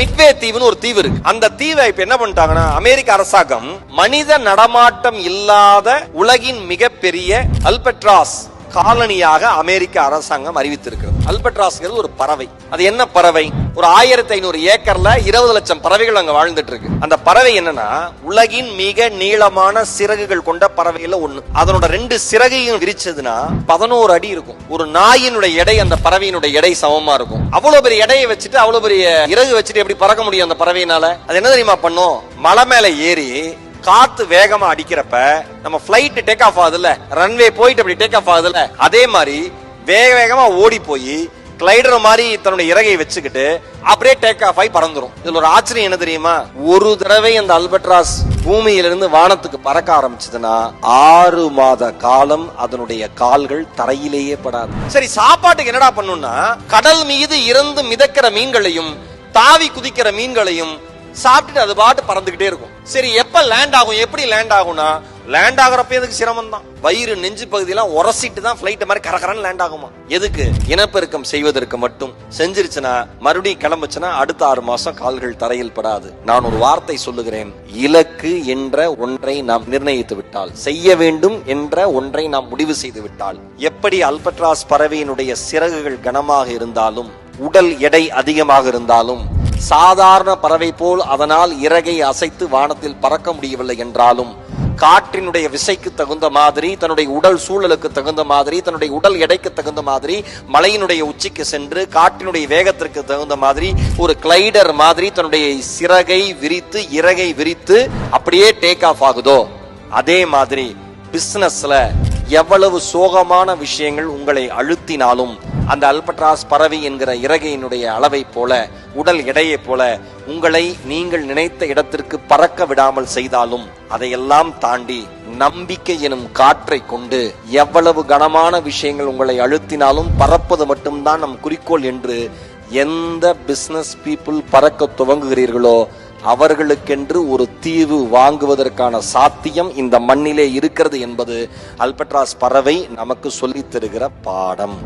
Midway தீவுன்னு ஒரு தீவு இருக்கு. அந்த தீவை இப்ப என்ன பண்ணிட்டாங்கன்னா அமெரிக்க அரசாங்கம் மனித நடமாட்டம் இல்லாத உலகின் மிகப்பெரிய அல்பட்ராஸ் காலனியாக அமெரிக்க அரசாங்கம் அறிவித்திருக்கிறது. அல்பட்ராஸ்ங்கிறது ஒரு பறவை. அது என்ன பறவை? ஒரு 1500 ஏக்கர்ல 20 லட்சம் பறவைகள் அங்க வாழ்ந்துட்டு இருக்கு. அந்த பறவை என்னன்னா உலகின் மிக நீளமான சிறகுகள் கொண்ட பறவையில ஒண்ணு. அதனோட 2 சிறகையும் விரிச்சதுன்னா 11 அடி இருக்கும். ஒரு நாயினுடைய எடை அந்த பறவையினுடைய எடை சமமா இருக்கும். அவ்வளவு பெரிய எடையை வச்சுட்டு அவ்வளவு பெரிய இறகு வச்சுட்டு எப்படி பறக்க முடியும் அந்த பறவையினால? அது என்ன தெரியுமா பண்ணும்? மலை மேல ஏறி காத்து வேகமா அடிக்கிறப்ப நம்ம பிளைட் டேக் ஆஃப் ஆகுதுல்ல, ரன்வே போயிட்டு அப்படி டேக் ஆஃப் ஆகுதுல்ல, அதே மாதிரி வேக வேகமா ஓடி போய் கிளைடர் மாதிரி தன்னுடைய இறகை வச்சுக்கிட்டு அப்படியே டேக் ஆஃப் ஆகி பறந்துரும். இதுல ஒரு ஆச்சரியம் என்ன தெரியுமா? ஒரு தடவை அந்த அல்பட்ராஸ் பூமியிலிருந்து வானத்துக்கு பறக்க ஆரம்பிச்சதுன்னா 6 மாத காலம் அதனுடைய கால்கள் தரையிலேயே படாது. சரி, சாப்பாட்டுக்கு என்னடா பண்ணும்னா கடல் மீது இறந்து மிதக்கிற மீன்களையும் தாவி குதிக்கிற மீன்களையும் சாப்பிட்டுட்டு அது பாட்டு பறந்துகிட்டே இருக்கும். சரி, எப்ப லேண்ட் ஆகும்? எப்படி லேண்ட் ஆகும்னா லேண்ட் ஆகுறப்ப எதுக்கு சிரமம் தான். வயிறு நெஞ்சு பகுதியெல்லாம் உரசிட்டு தான் பிளைட் மாதிரி கரகரன்னு லேண்ட் ஆகுமா. எதுக்கு? இனப்பெருக்கம் செய்வதற்கு மட்டும். செஞ்சிருச்சுன்னா மறுபடியும் கிளம்புச்சுன்னா அடுத்த 6 மாசம் கால்கள் தரையில் படாது. நான் ஒரு வார்த்தை சொல்லுகிறேன். இலக்கு என்ற ஒன்றை நாம் நிர்ணயித்து விட்டால், செய்ய வேண்டும் என்ற ஒன்றை நாம் முடிவு செய்து விட்டால், எப்படி அல்பட்ராஸ் பறவையினுடைய சிறகுகள் கனமாக இருந்தாலும் உடல் எடை அதிகமாக இருந்தாலும் சாதாரண பறவை போல் அதனால் இறகை அசைத்து வானத்தில் பறக்க முடியவில்லை என்றாலும் காற்றினுடைய விசைக்கு தகுந்த மாதிரி, தன்னுடைய உடல் சூழலுக்கு தகுந்த மாதிரி, தன்னுடைய உடல் எடைக்கு தகுந்த மாதிரி மலையினுடைய உச்சிக்கு சென்று காற்றினுடைய வேகத்திற்கு தகுந்த மாதிரி ஒரு கிளைடர் மாதிரி தன்னுடைய சிறகை விரித்து இறகை விரித்து அப்படியே டேக் ஆஃப் ஆகுதோ, அதே மாதிரி பிசினஸ்ல எவ்வளவு சோகமான விஷயங்கள் உங்களை அழுத்தினாலும் அந்த அல்பட்ராஸ் பறவை என்கிற இறகையினுடைய அளவை போல, உடல் எடையை போல உங்களை நீங்கள் நினைத்த இடத்திற்கு பறக்க விடாமல் செய்தாலும் அதையெல்லாம் தாண்டி நம்பிக்கை எனும் காற்றை கொண்டு எவ்வளவு கனமான விஷயங்கள் உங்களை அழுத்தினாலும் பறப்பது மட்டும்தான் நம் குறிக்கோள் என்று எந்த பிசினஸ் பீப்புள் பறக்க துவங்குகிறீர்களோ அவர்களுக்கென்று ஒரு தீவு வாங்குவதற்கான சாத்தியம் இந்த மண்ணிலே இருக்கிறது என்பது அல்பட்ராஸ் பறவை நமக்கு சொல்லித் தருகிற பாடம்.